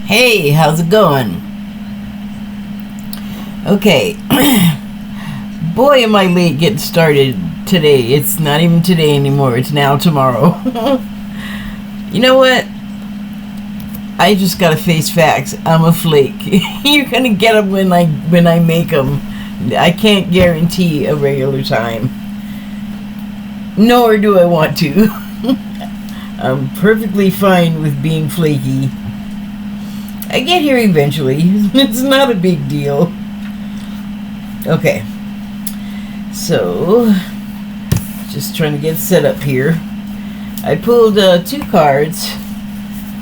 Hey, how's it going? Okay. Boy, am I late getting started today. It's not even today anymore. It's now tomorrow. You know what? I just gotta face facts. I'm a flake. You're gonna get them when I make them. I can't guarantee a regular time. Nor do I want to. I'm perfectly fine with being flaky. I get here eventually. It's not a big deal. Okay. So, just trying to get set up here. I pulled 2 cards.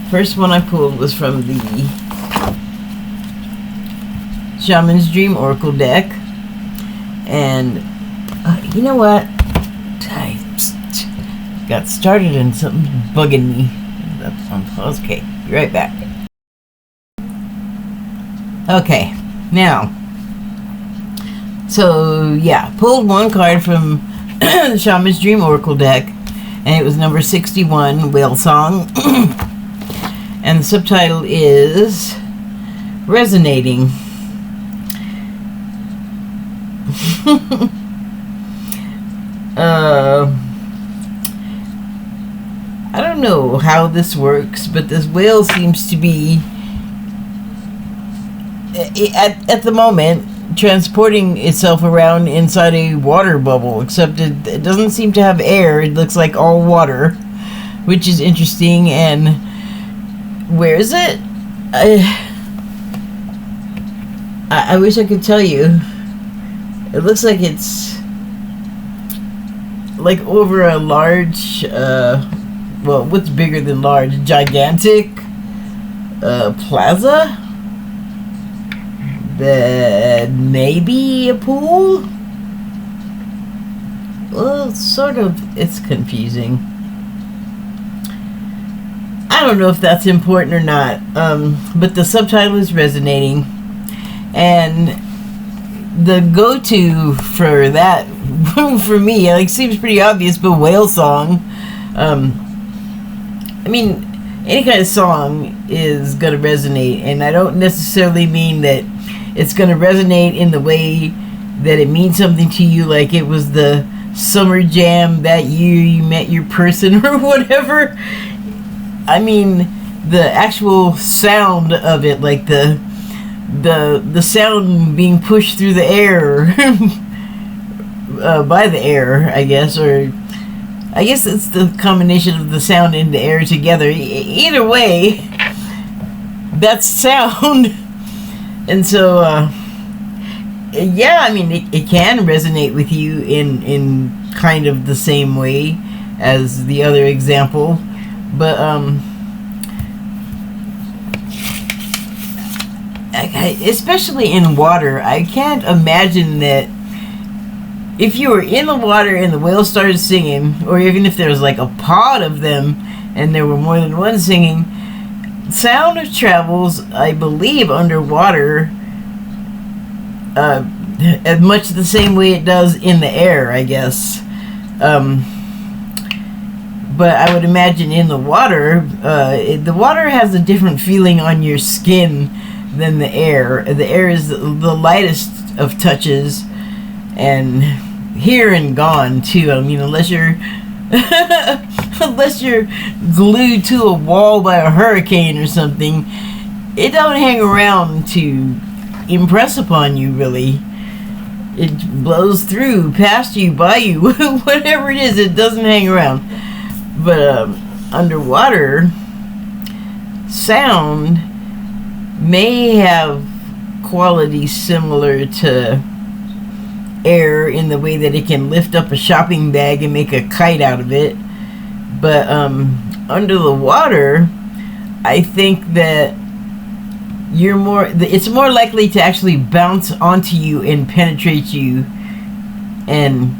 First one I pulled was from the Shaman's Dream Oracle deck. And, you know what? I got started and something's bugging me. That's on pause. Okay, be right back. Okay, now, so yeah, pulled 1 card from the Shaman's Dream Oracle deck, and it was number 61, Whale Song, and the subtitle is Resonating. I don't know how this works, but this whale seems to be at the moment transporting itself around inside a water bubble, except it doesn't seem to have air. It looks like all water, which is interesting. And where is it? I wish I could tell you. It looks like it's like over a large well, what's bigger than large? Gigantic plaza that may be a pool. Well, sort of. It's confusing. I don't know if that's important or not, but the subtitle is Resonating, and the go-to for that for me, like, seems pretty obvious, but Whale Song. I mean, any kind of song is gonna resonate, and I don't necessarily mean that it's gonna resonate in the way that it means something to you, like it was the summer jam that year you met your person or whatever. I mean, the actual sound of it, like the sound being pushed through the air by the air, I guess, or I guess it's the combination of the sound and the air together. Either way, that's sound. And so, yeah, I mean, it can resonate with you in kind of the same way as the other example. But, especially in water, I can't imagine that if you were in the water and the whale started singing, or even if there was like a pod of them and there were more than one singing, sound travels, I believe, underwater as much the same way it does in the air, I guess. But I would imagine in the water, the water has a different feeling on your skin than the air. The air is the lightest of touches, and here and gone too. I mean, unless you're unless you're glued to a wall by a hurricane or something, it don't hang around to impress upon you, really. It blows through, past you, by you, whatever it is, it doesn't hang around. But underwater, sound may have qualities similar to air in the way that it can lift up a shopping bag and make a kite out of it. But under the water, I think that it's more likely to actually bounce onto you and penetrate you, and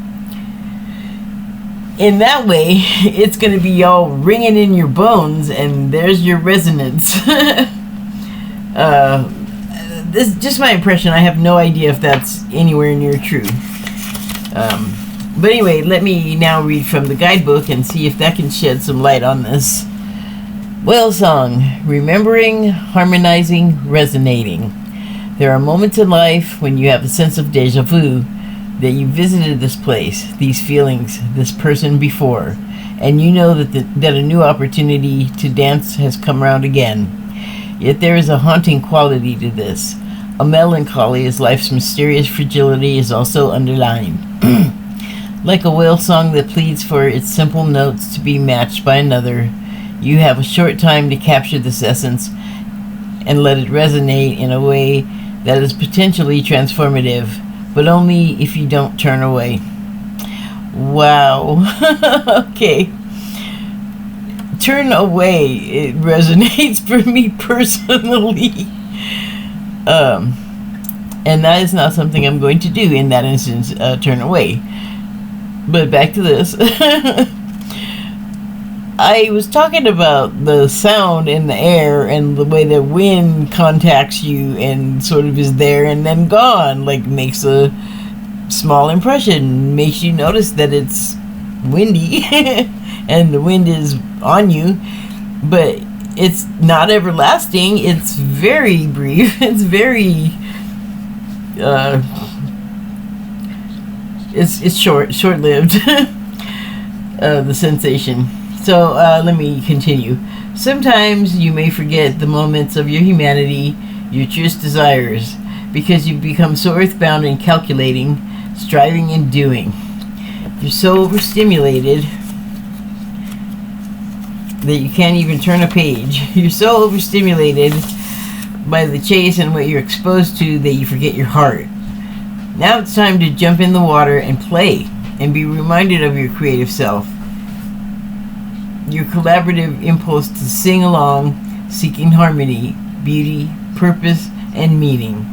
in that way it's going to be all ringing in your bones, and there's your resonance. This is just my impression. I have no idea if that's anywhere near true. But anyway, let me now read from the guidebook and see if that can shed some light on this. Whale song, remembering, harmonizing, resonating. There are moments in life when you have a sense of deja vu, that you visited this place, these feelings, this person before, and you know that a new opportunity to dance has come around again. Yet there is a haunting quality to this, a melancholy as life's mysterious fragility is also underlined. Like a whale song that pleads for its simple notes to be matched by another, you have a short time to capture this essence and let it resonate in a way that is potentially transformative, but only if you don't turn away. Wow. Okay. Turn away. It resonates for me personally. And that is not something I'm going to do in that instance, turn away. But back to this. I was talking about the sound in the air and the way the wind contacts you and sort of is there and then gone, like makes a small impression, makes you notice that it's windy and the wind is on you, but it's not everlasting. It's very brief. It's very it's short-lived. The sensation. So let me continue. Sometimes you may forget the moments of your humanity, your truest desires, because you become so earthbound and calculating, striving and doing. You're so overstimulated that you can't even turn a page. You're so overstimulated by the chase and what you're exposed to that you forget your heart. Now it's time to jump in the water and play and be reminded of your creative self. Your collaborative impulse to sing along, seeking harmony, beauty, purpose, and meaning.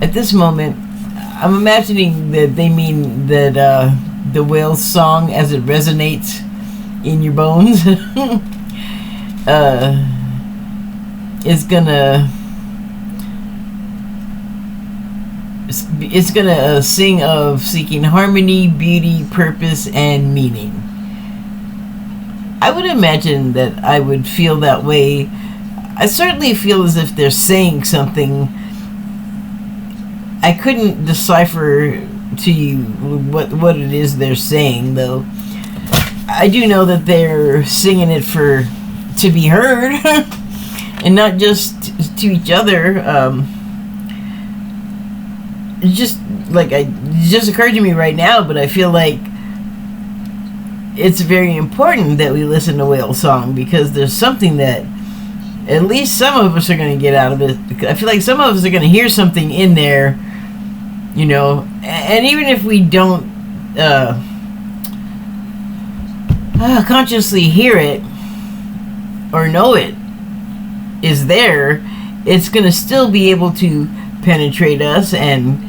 At this moment, I'm imagining that they mean that the whale's song as it resonates in your bones is gonna sing of seeking harmony, beauty, purpose, and meaning. I would imagine that I would feel that way. I certainly feel as if they're saying something. I couldn't decipher to you what it is they're saying, though. I do know that they're singing it to be heard and not just to each other. It just occurred to me right now, but I feel like it's very important that we listen to whale song, because there's something that at least some of us are going to get out of it. I feel like some of us are going to hear something in there, you know, and even if we don't consciously hear it or know it is there, it's going to still be able to penetrate us and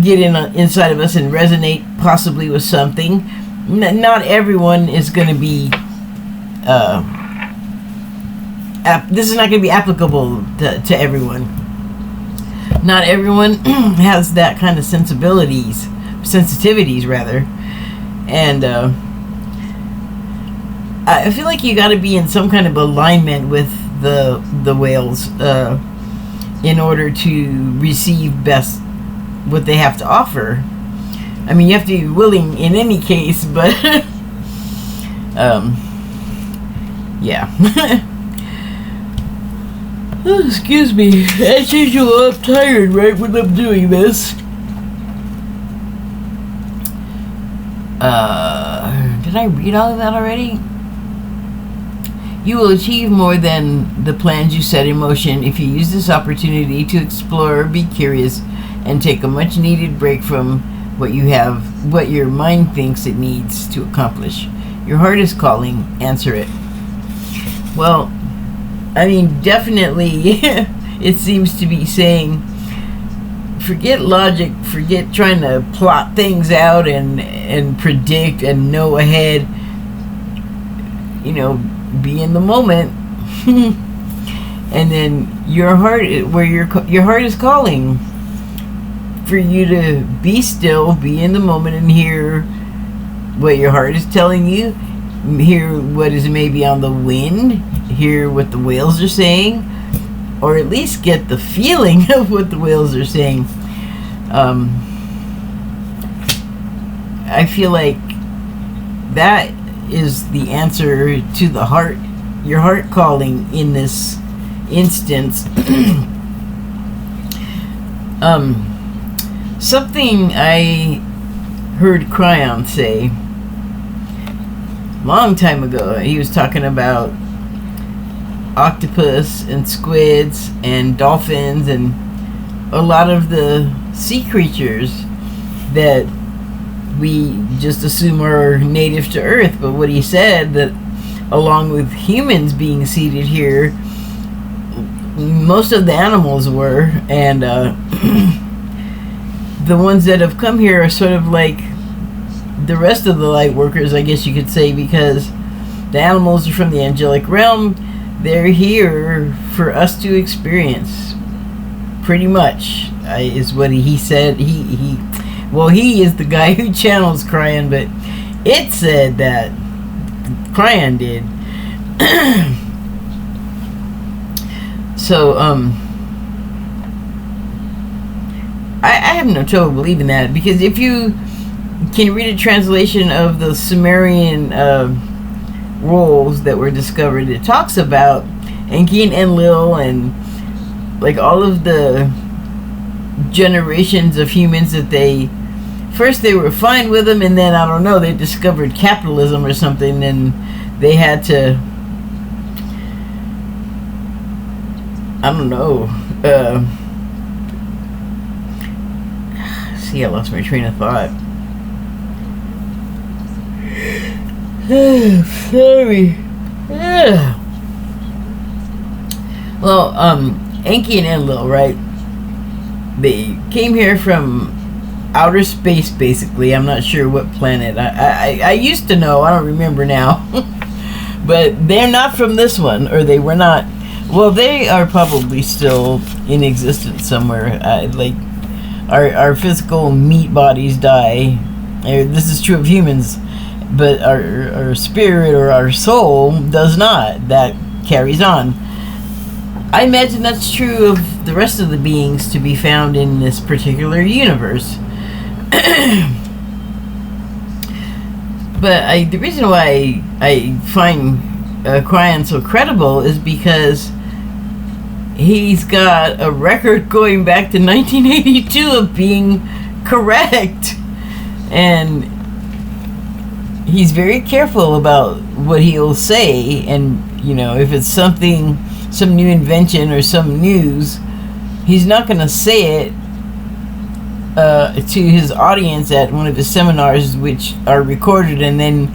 get inside of us and resonate possibly with something. Not everyone is going to be this is not going to be applicable to everyone. Not everyone has that kind of sensitivities rather, and I feel like you got to be in some kind of alignment with the whales in order to receive best what they have to offer. I mean, you have to be willing in any case, but yeah. Oh, excuse me. As usual, I'm tired right when I'm doing this. Did I read all of that already? You will achieve more than the plans you set in motion if you use this opportunity to explore, be curious, and take a much needed break from what your mind thinks it needs to accomplish. Your heart is calling. Answer it. Well, I mean, definitely it seems to be saying, forget logic, forget trying to plot things out and predict and know ahead. You know, be in the moment. And then your heart, where your heart is calling for you to be still, be in the moment, and hear what your heart is telling you, hear what is maybe on the wind hear what the whales are saying, or at least get the feeling of what the whales are saying. I feel like that is the answer to the heart, your heart calling in this instance. Something I heard Cryon say long time ago. He was talking about octopus and squids and dolphins and a lot of the sea creatures that we just assume are native to Earth. But what he said, that along with humans being seated here, most of the animals were, and the ones that have come here are sort of like the rest of the light workers, I guess you could say, because the animals are from the angelic realm. They're here for us to experience, pretty much, is what he said. He is the guy who channels Cryon, but it said that Cryon did. So, I have no trouble believing that, because if you can read a translation of the Sumerian rolls that were discovered, it talks about Enki and Enlil and like all of the generations of humans that they were fine with them, and then I don't know, they discovered capitalism or something, and they had to, I don't know, see, I lost my train of thought. Sorry. Well, Enki and Enlil, right? They came here from outer space, basically. I'm not sure what planet. I used to know. I don't remember now. But they're not from this one, or they were not. Well, they are probably still in existence somewhere. Like, our physical meat bodies die. This is true of humans, but our spirit or our soul does not. That carries on. I imagine that's true of the rest of the beings to be found in this particular universe. But the reason why I find Cryon so credible is because he's got a record going back to 1982 of being correct. And he's very careful about what he'll say. And, you know, if it's something, some new invention or some news, he's not going to say it to his audience at one of his seminars, which are recorded, and then,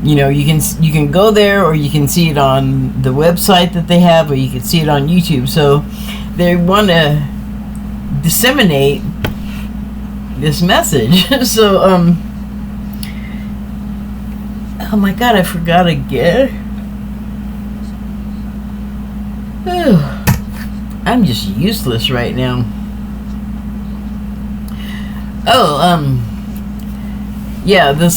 you know, you can go there, or you can see it on the website that they have, or you can see it on YouTube. So they want to disseminate this message. So oh my god, I forgot again. I'm just useless right now. Yeah, the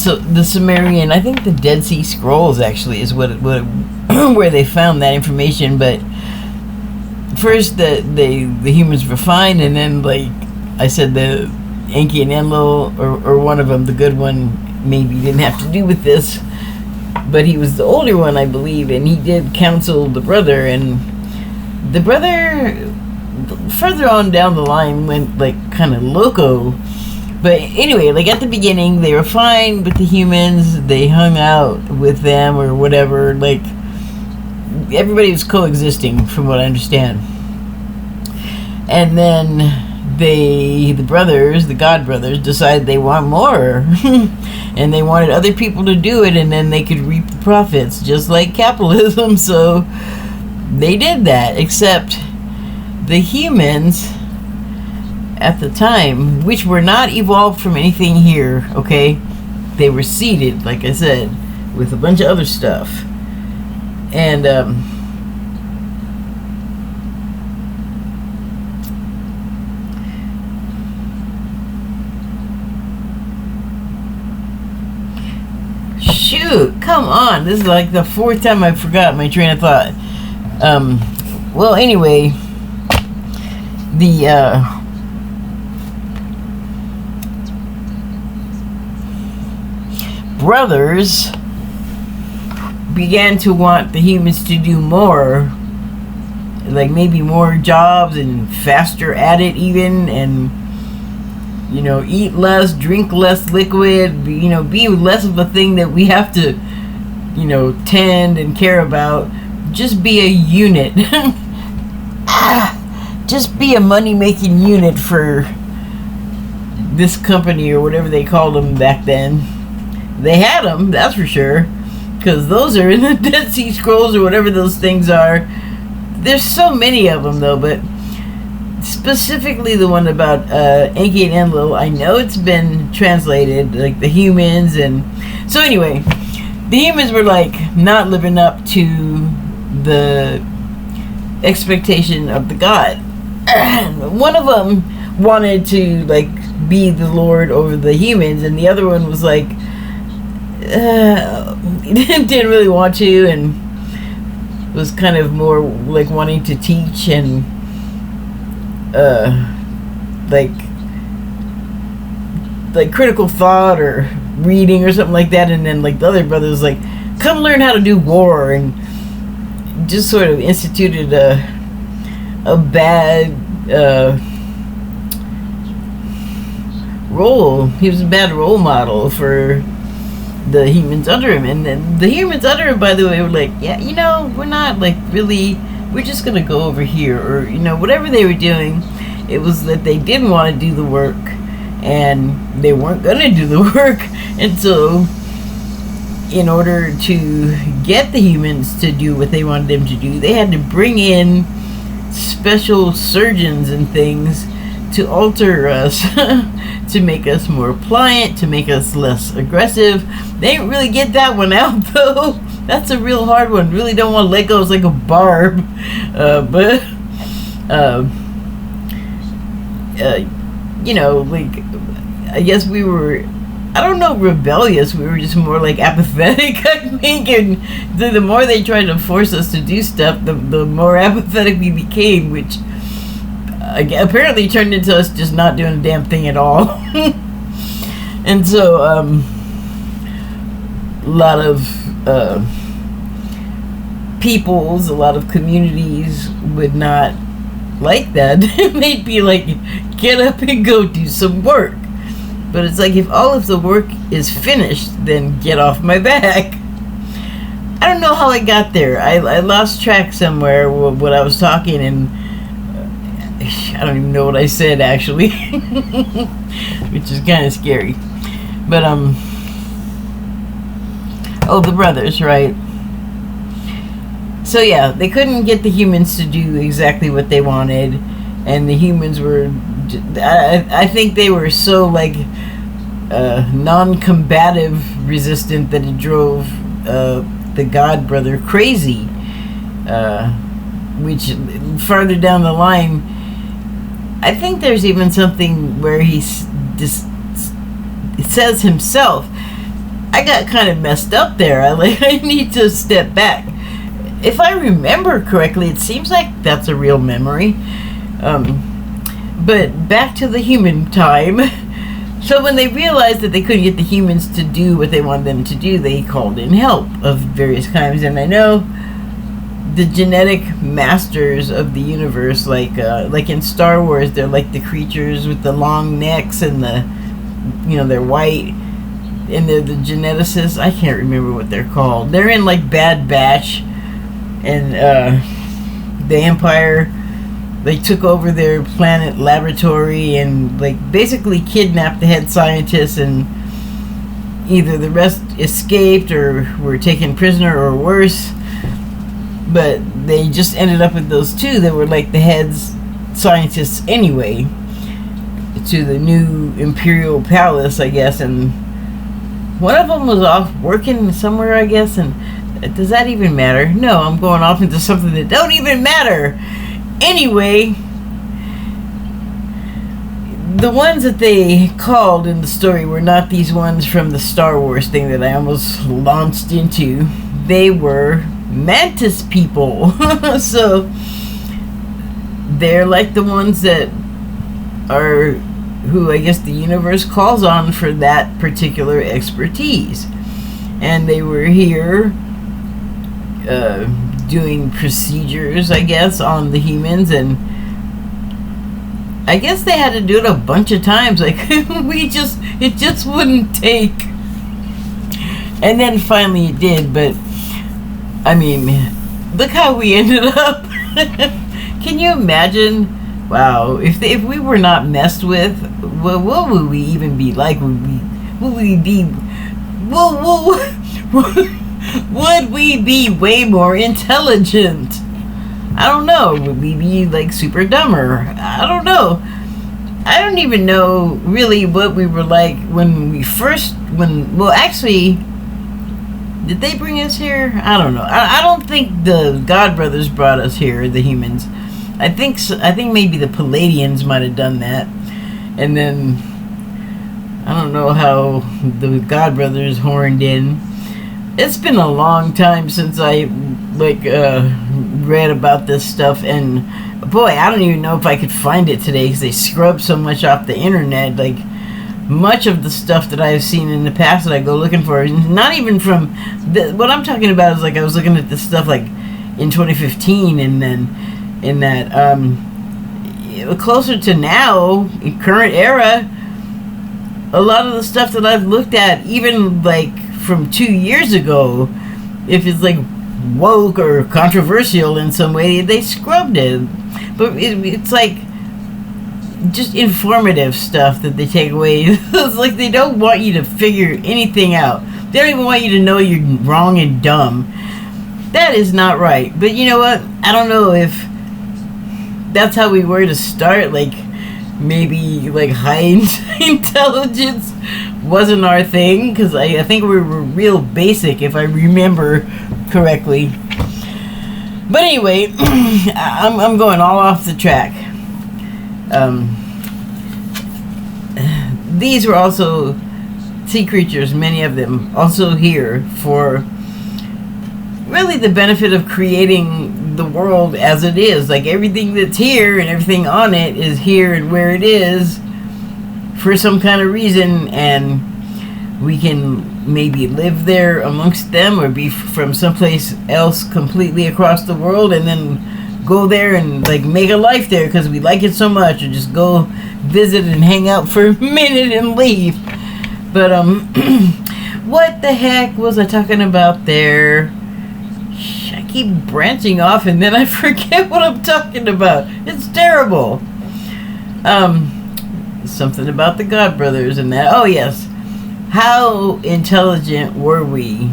Sumerian, I think the Dead Sea Scrolls actually is what where they found that information. But first the humans were fine, and then, like I said, the Enki and Enlil, or one of them, the good one, maybe didn't have to do with this, but he was the older one, I believe, and he did counsel the brother, and the brother further on down the line went like kind of loco. But anyway, like at the beginning, they were fine with the humans. They hung out with them or whatever. Like, everybody was coexisting, from what I understand. And then the brothers, the God brothers, decided they want more. And they wanted other people to do it, and then they could reap the profits, just like capitalism. So they did that, except the humans at the time, which were not evolved from anything here, okay? They were seeded, like I said, with a bunch of other stuff. And shoot, Shoot, come on. This is like the fourth time I forgot my train of thought. Well, anyway, the brothers began to want the humans to do more, like maybe more jobs and faster at it even, and you know, eat less, drink less liquid, you know, be less of a thing that we have to, you know, tend and care about. Just be a unit. Just be a money-making unit for this company or whatever they called them back then. They had them, that's for sure, because those are in the Dead Sea Scrolls or whatever those things are. There's so many of them though, but specifically the one about Enki and Enlil, I know it's been translated, like the humans. And so anyway, the humans were like not living up to the expectation of the god. One of them wanted to like be the lord over the humans, and the other one was like didn't really want to, and was kind of more like wanting to teach and like critical thought or reading or something like that. And then like the other brother was like, come learn how to do war, and just sort of instituted a bad role. He was a bad role model for the humans under him. And then the humans under him, by the way, were like, yeah, you know, we're not like really, we're just gonna go over here, or you know, whatever they were doing. It was that they didn't want to do the work, and they weren't gonna do the work. And so in order to get the humans to do what they wanted them to do, they had to bring in special surgeons and things to alter us, to make us more pliant, to make us less aggressive. They didn't really get that one out though. That's a real hard one. Really don't want to let go. It's like a barb. You know, like, I guess we were, I don't know, rebellious. We were just more like apathetic, I think. And the more they tried to force us to do stuff, the more apathetic we became, which apparently turned into us just not doing a damn thing at all. And so a lot of peoples, a lot of communities would not like that. They'd be like, get up and go do some work. But it's like, if all of the work is finished, then get off my back. I don't know how I got there. I lost track somewhere when I was talking, and I don't even know what I said actually. Which is kind of scary. But oh, the brothers, right? So yeah, they couldn't get the humans to do exactly what they wanted, and the humans were, I think they were so like non-combative resistant that it drove the god brother crazy, which farther down the line, I think there's even something where he says himself, I got kind of messed up there, I need to step back. If I remember correctly, it seems like that's a real memory. But back to the human time. So when they realized that they couldn't get the humans to do what they wanted them to do, they called in help of various kinds. And I know the genetic masters of the universe, like in Star Wars, they're like the creatures with the long necks and the, you know, they're white, and they're the geneticists. I can't remember what they're called. They're in like Bad Batch, and the Empire, they took over their planet laboratory and like basically kidnapped the head scientists, and either the rest escaped or were taken prisoner or worse. But they just ended up with those two that were like the heads scientists anyway, to the new Imperial Palace, I guess. And one of them was off working somewhere, I guess. And does that even matter? No, I'm going off into something that don't even matter. Anyway, the ones that they called in the story were not these ones from the Star Wars thing that I almost launched into. They were mantis people. So they're like the ones that are who I guess the universe calls on for that particular expertise. And they were here doing procedures, I guess, on the humans, and I guess they had to do it a bunch of times. Like, it just wouldn't take. And then finally it did, but I mean, look how we ended up. Can you imagine? Wow, if we were not messed with, well, what would we even be like? Would we be way more intelligent? I don't know. Would we be like super dumber? I don't know. I don't even know really what we were like when we first, well, actually, did they bring us here? I don't know. I don't think the God Brothers brought us here, the humans. I think maybe the Palladians might have done that. And then I don't know how the God Brothers horned in. It's been a long time since I read about this stuff, and boy, I don't even know if I could find it today because they scrub so much off the internet. Like, much of the stuff that I've seen in the past that I go looking for, not even from what I'm talking about is like I was looking at this stuff like in 2015, and then in that closer to now, in current era, a lot of the stuff that I've looked at, even like from 2 years ago, if it's like woke or controversial in some way, they scrubbed it. But it's like just informative stuff that they take away. It's like they don't want you to figure anything out. They don't even want you to know you're wrong and dumb. That is not right. But you know what? I don't know if that's how we were to start. Like, maybe like high intelligence wasn't our thing, because I think we were real basic, if I remember correctly. But anyway, I'm going all off the track. These were also sea creatures, many of them, also here for really the benefit of creating the world as it is. Like, everything that's here and everything on it is here and where it is for some kind of reason, and we can maybe live there amongst them or be from someplace else completely across the world and then go there and like make a life there because we like it so much, or just go visit and hang out for a minute and leave. But what the heck was I talking about there? I keep branching off and then I forget what I'm talking about. It's terrible. Something about the God Brothers and that. Oh yes, how intelligent were we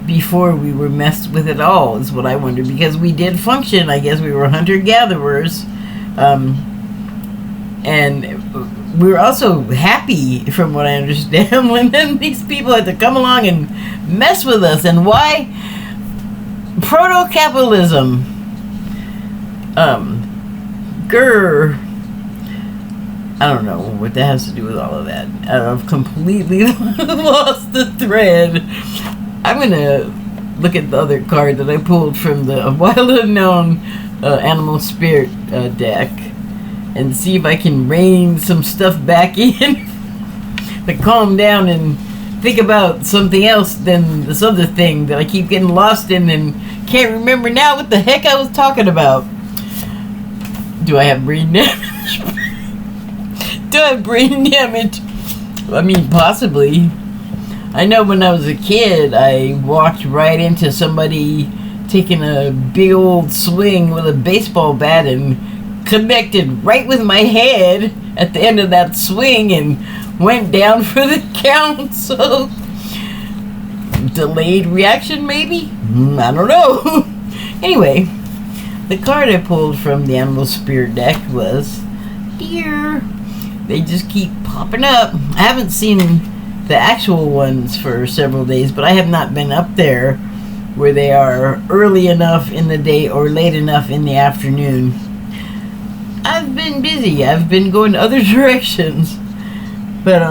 before we were messed with at all is what I wonder, because we did function. I guess we were hunter-gatherers, and we were also happy, from what I understand, when then these people had to come along and mess with us. And why? Proto-capitalism. I don't know what that has to do with all of that. I've completely lost the thread. I'm gonna look at the other card that I pulled from the Wild Unknown Animal Spirit deck and see if I can rein some stuff back in. But calm down and think about something else than this other thing that I keep getting lost in and can't remember now what the heck I was talking about. Do I have brain damage? Do I have brain damage? I mean, possibly. I know when I was a kid, I walked right into somebody taking a big old swing with a baseball bat and connected right with my head at the end of that swing and went down for the count. So, delayed reaction maybe? I don't know. Anyway, the card I pulled from the Animal Spirit deck was deer. They just keep popping up. I haven't seen the actual ones for several days, but I have not been up there where they are early enough in the day or late enough in the afternoon. I've been busy. I've been going other directions. But,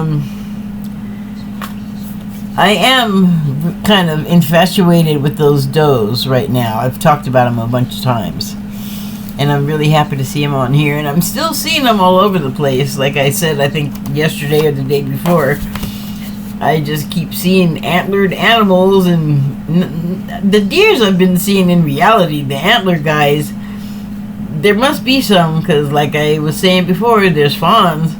I am kind of infatuated with those does right now. I've talked about them a bunch of times. And I'm really happy to see them on here. And I'm still seeing them all over the place. Like I said, I think yesterday or the day before, I just keep seeing antlered animals. And the deers I've been seeing in reality, the antler guys, there must be some. Because like I was saying before, there's fawns.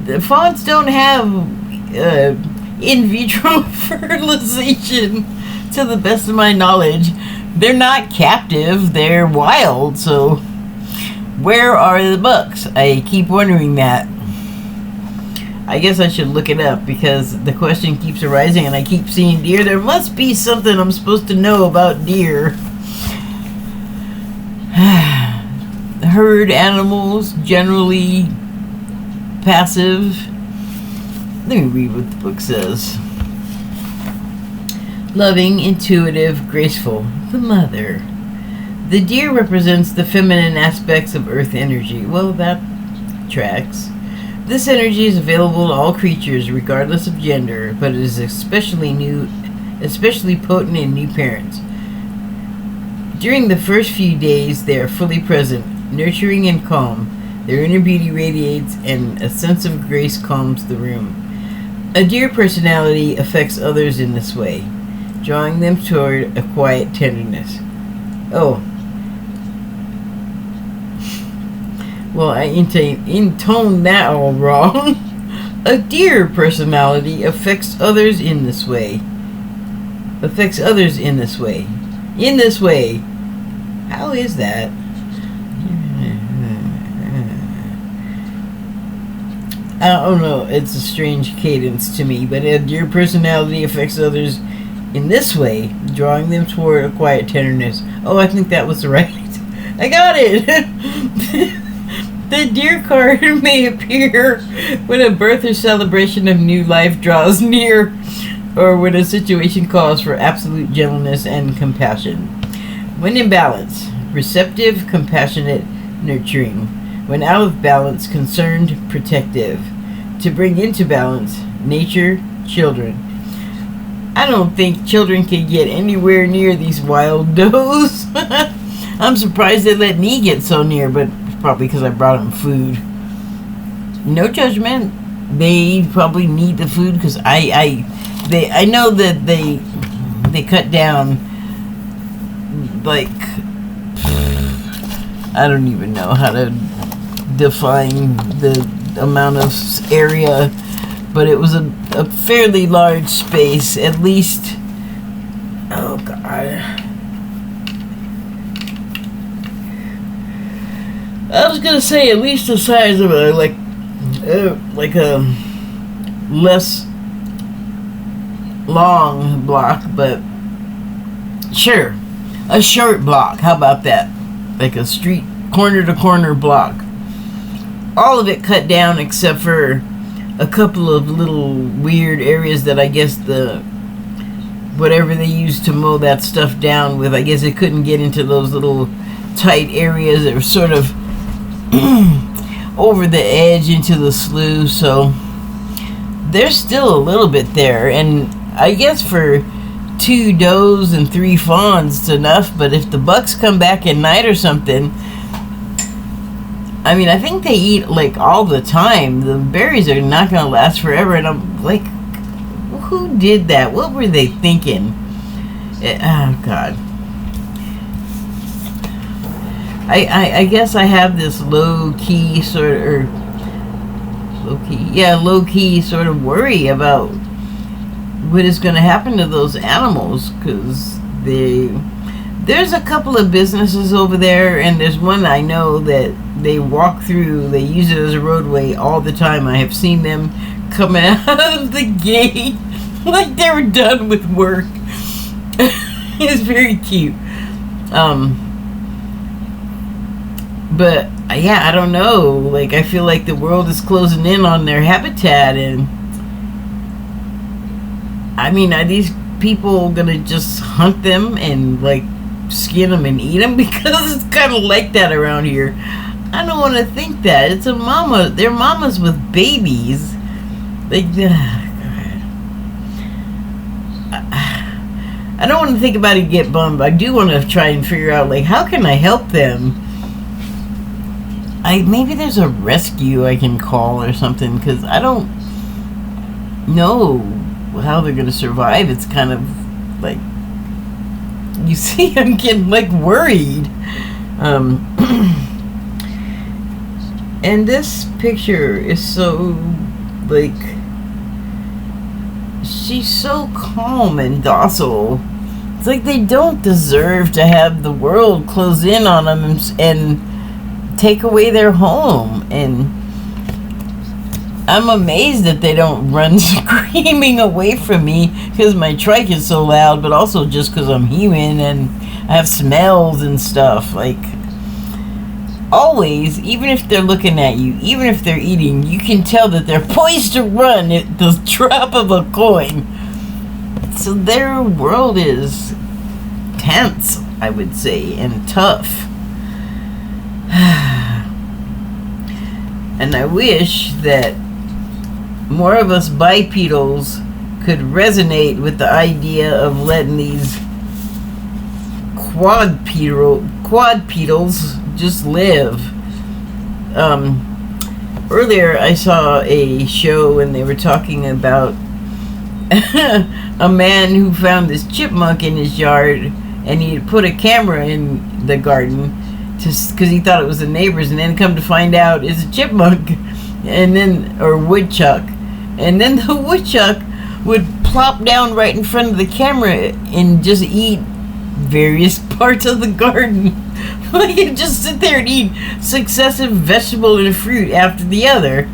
The fawns don't have in vitro fertilization, to the best of my knowledge. They're not captive, they're wild, so where are the bucks? I keep wondering that. I guess I should look it up, because the question keeps arising and I keep seeing deer. There must be something I'm supposed to know about deer. Herd animals, generally passive. Let me read what the book says. Loving, intuitive, graceful. The mother. The deer represents the feminine aspects of earth energy. Well, that tracks. This energy is available to all creatures, regardless of gender, but it is especially potent in new parents. During the first few days, they are fully present, nurturing and calm. Their inner beauty radiates, and a sense of grace calms the room. A deer personality affects others in this way, drawing them toward a quiet tenderness. Oh. Well, I intoned that all wrong. A deer personality affects others in this way. Affects others in this way. In this way. How is that? I don't know, it's a strange cadence to me, but your personality affects others in this way, drawing them toward a quiet tenderness. Oh, I think that was right. I got it! The deer card may appear when a birth or celebration of new life draws near, or when a situation calls for absolute gentleness and compassion. When in balance, receptive, compassionate, nurturing. When out of balance, concerned, protective. To bring into balance, nature, children. I don't think children can get anywhere near these wild does. I'm surprised they let me get so near, but it's probably because I brought them food. No judgment. They probably need the food because I know that they cut down, like, I don't even know how to define the amount of area, but it was a fairly large space, at least. Oh god, I was gonna say at least the size of a like a less long block, but sure, a short block. How about that? Like a street corner to corner block. All of it cut down except for a couple of little weird areas that I guess whatever they used to mow that stuff down with, I guess it couldn't get into those little tight areas that were sort of over the edge into the slough, so there's still a little bit there, and I guess for 2 does and 3 fawns it's enough, but if the bucks come back at night or something, I mean, I think they eat like all the time. The berries are not going to last forever, and I'm like, who did that? What were they thinking? Oh god. I guess I have this low-key sort of, low-key sort of worry about what is going to happen to those animals, because there's a couple of businesses over there, and there's one I know that they walk through, they use it as a roadway all the time. I have seen them come out of the gate like they were done with work. It's very cute. But yeah, I don't know, like I feel like the world is closing in on their habitat, and I mean, are these people gonna just hunt them and like skin them and eat them? Because it's kind of like that around here. I don't want to think that. It's a mama. They're mamas with babies. Like, I don't want to think about it and get bummed. I do want to try and figure out, like, how can I help them? Maybe there's a rescue I can call or something, because I don't know how they're going to survive. It's kind of like, you see, I'm getting, like, worried. And this picture is so, like, she's so calm and docile. It's like they don't deserve to have the world close in on them and take away their home. And I'm amazed that they don't run screaming away from me because my trike is so loud, but also just because I'm human and I have smells and stuff. Like, always, even if they're looking at you, even if they're eating, you can tell that they're poised to run at the drop of a coin. So their world is tense, I would say, and tough. And I wish that more of us bipedals could resonate with the idea of letting these quadpedals just live. Earlier I saw a show and they were talking about a man who found this chipmunk in his yard, and he had put a camera in the garden because he thought it was the neighbors, and then come to find out it's a chipmunk, and then, or woodchuck, and then the woodchuck would plop down right in front of the camera and just eat various parts of the garden. Like, he'd just sit there and eat successive vegetable and fruit after the other.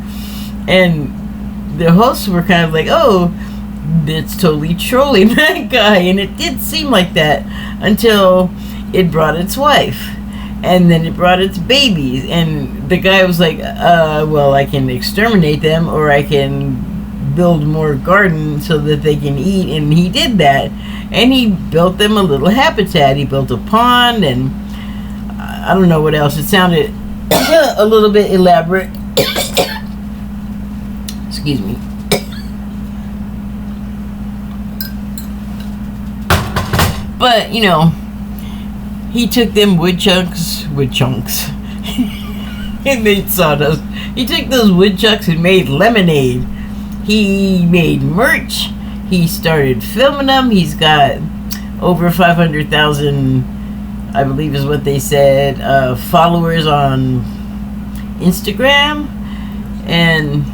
And the hosts were kind of like, oh, it's totally trolling that guy. And it did seem like that until it brought its wife. And then it brought its babies. And the guy was like, well, I can exterminate them, or I can build more garden so that they can eat. And he did that. And he built them a little habitat. He built a pond, and I don't know what else. It sounded a little bit elaborate. Excuse me. But, you know, he took them wood chunks, and made sawdust. He took those woodchucks and made lemonade. He made merch. He started filming them. He's got over 500,000, I believe is what they said, followers on Instagram. And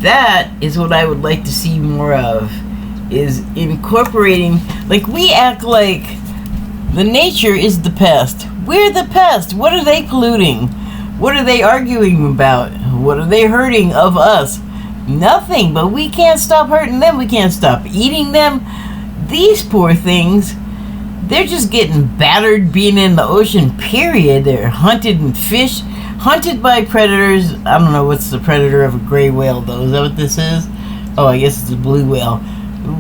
that is what I would like to see more of, is incorporating, like, we act like the nature is the pest. We're the pest. What are they polluting? What are they arguing about? What are they hurting of us? Nothing, but we can't stop hurting them. We can't stop eating them. These poor things, they're just getting battered being in the ocean, period. They're hunted and fished, hunted by predators. I don't know what's the predator of a gray whale, though. Is that what this is? Oh, I guess it's a blue whale.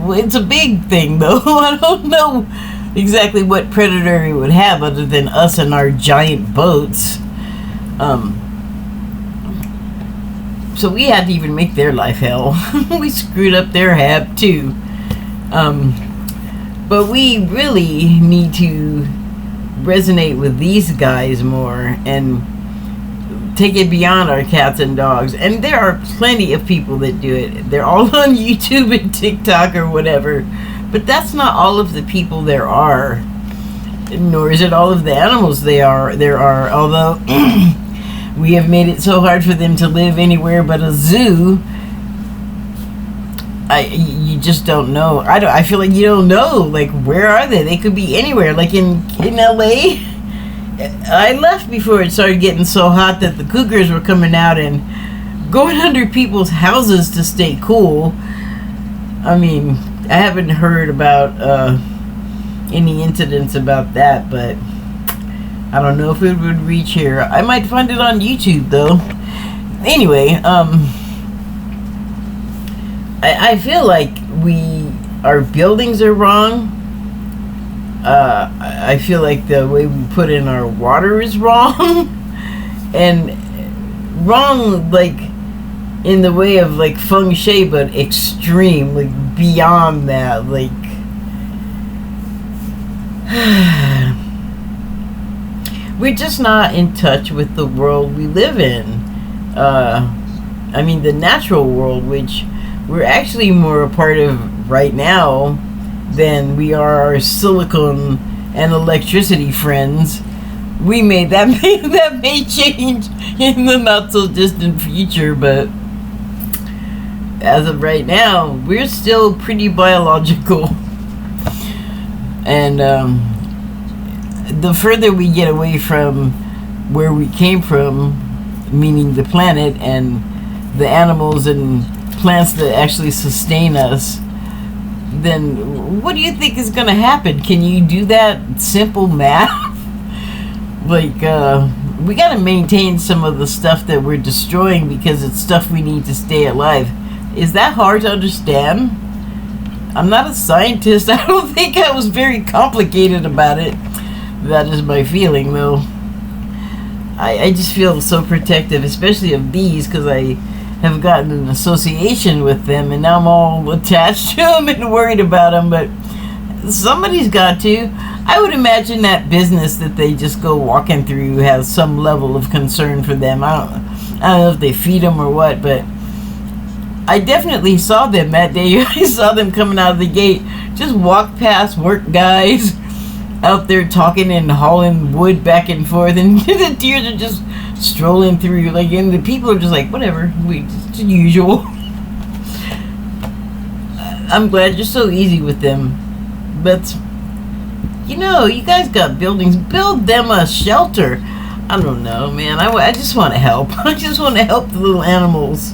It's a big thing, though. I don't know exactly what predator it would have other than us and our giant boats. So we had to even make their life hell. We screwed up their hab, too. But we really need to resonate with these guys more and take it beyond our cats and dogs. And there are plenty of people that do it. They're all on YouTube and TikTok or whatever. But that's not all of the people there are. Nor is it all of the animals there are. Although we have made it so hard for them to live anywhere but a zoo. You just don't know. I feel like you don't know. Like, where are they? They could be anywhere. Like in LA, I left before it started getting so hot that the cougars were coming out and going under people's houses to stay cool. I mean, I haven't heard about any incidents about that, but I don't know if it would reach here. I might find it on YouTube, though. Anyway, I feel like our buildings are wrong. I feel like the way we put in our water is wrong. And wrong, like, in the way of, like, feng shui, but extreme, like, beyond that, like... We're just not in touch with the world we live in. I mean, the natural world, which we're actually more a part of right now than we are our silicon and electricity friends. We made that may change in the not so distant future, but as of right now, we're still pretty biological. And the further we get away from where we came from, meaning the planet and the animals and plants that actually sustain us, then what do you think is going to happen? Can you do that simple math? Like, we got to maintain some of the stuff that we're destroying because it's stuff we need to stay alive. Is that hard to understand? I'm not a scientist. I don't think I was very complicated about it. That is my feeling, though. I just feel so protective, especially of bees, because I have gotten an association with them, and now I'm all attached to them and worried about them, but somebody's got to. I would imagine that business that they just go walking through has some level of concern for them. I don't know if they feed them or what, but I definitely saw them that day. I saw them coming out of the gate, just walk past work guys out there talking and hauling wood back and forth, and the deers are just strolling through, like, and the people are just like, whatever, it's usual. I'm glad you're so easy with them, but you know, you guys got buildings, build them a shelter. I don't know, man. I just want to help. I just want to help the little animals.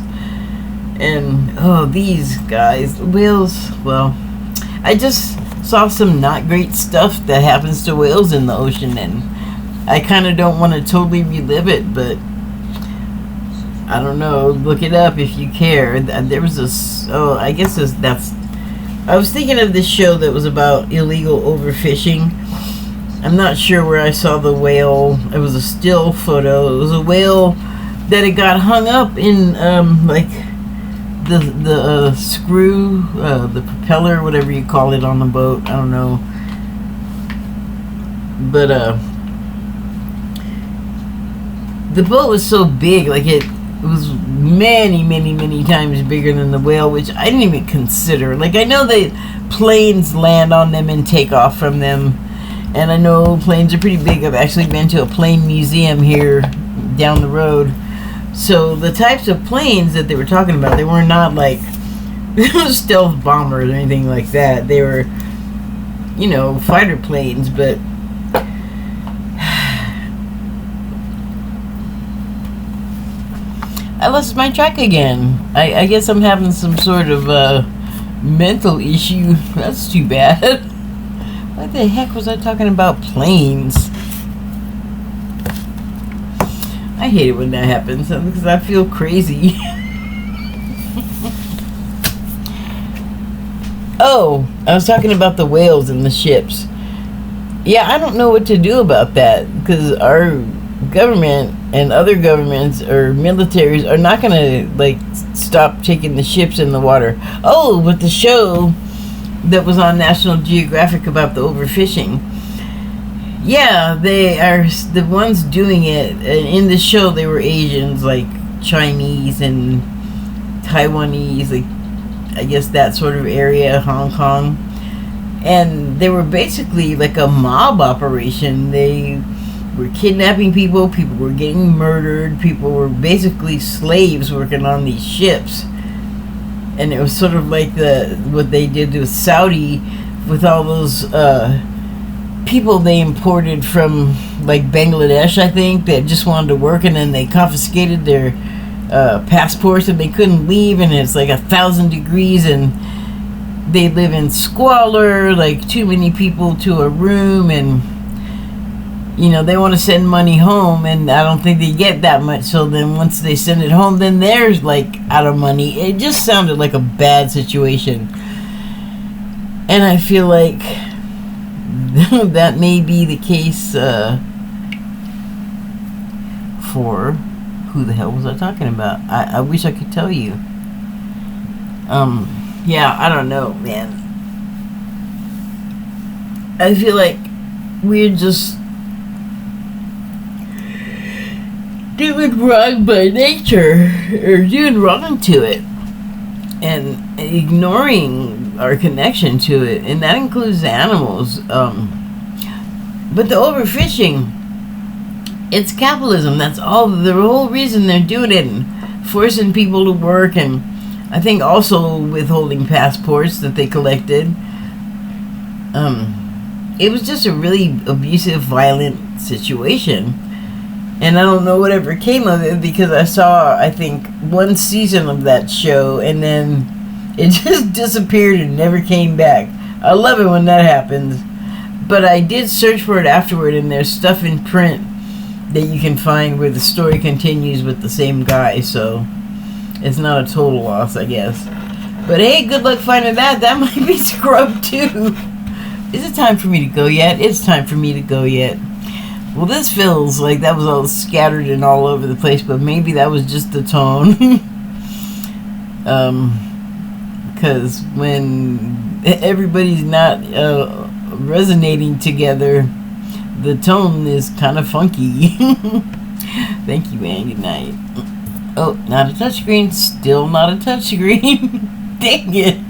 And oh, these guys, the whales. Well, I just saw some not great stuff that happens to whales in the ocean, and I kind of don't want to totally relive it, but I don't know. Look it up if you care. There was I guess I was thinking of this show that was about illegal overfishing. I'm not sure where I saw the whale. It was a still photo. It was a whale that it got hung up in like the screw, the propeller, whatever you call it on the boat. I don't know. But the boat was so big, like it was many times bigger than the whale, which I didn't even consider. Like, I know that planes land on them and take off from them, and I know planes are pretty big. I've actually been to a plane museum here down the road. So the types of planes that they were talking about, they were not like stealth bombers or anything like that. They were, you know, fighter planes, but I lost my track again. I guess I'm having some sort of mental issue. That's too bad. What the heck was I talking about? Planes. I hate it when that happens because I feel crazy. Oh, I was talking about the whales and the ships. Yeah, I don't know what to do about that because our government and other governments or militaries are not going to like stop taking the ships in the water. Oh, but the show that was on National Geographic about the overfishing. Yeah, they are the ones doing it. In the show, they were Asians, like Chinese and Taiwanese, like I guess that sort of area, Hong Kong. And they were basically like a mob operation. They were kidnapping people, people were getting murdered, people were basically slaves working on these ships. And it was sort of like what they did with Saudi, with all those people they imported from like Bangladesh, I think, that just wanted to work, and then they confiscated their passports and they couldn't leave, and it's like 1,000 degrees and they live in squalor, like too many people to a room, and you know, they want to send money home, and I don't think they get that much. So then once they send it home, then they're like out of money. It just sounded like a bad situation. And I feel like that may be the case for who the hell was I talking about? I wish I could tell you. Yeah, I don't know, man. I feel like we're just doing wrong by nature, or doing wrong to it, and ignoring our connection to it, and that includes animals. But the overfishing, it's capitalism. That's all. The whole reason they're doing it, and forcing people to work, and I think also withholding passports that they collected. It was just a really abusive, violent situation. And I don't know whatever came of it, because I saw, I think, one season of that show, and then it just disappeared and never came back. I love it when that happens. But I did search for it afterward, and there's stuff in print that you can find where the story continues with the same guy, so it's not a total loss, I guess. But hey, good luck finding that. That might be scrubbed too. Is it time for me to go yet? It's time for me to go yet. Well, this feels like that was all scattered and all over the place, but maybe that was just the tone. Because when everybody's not resonating together, the tone is kind of funky. Thank you, and good night. Oh, not a touchscreen. Still not a touchscreen. Dang it.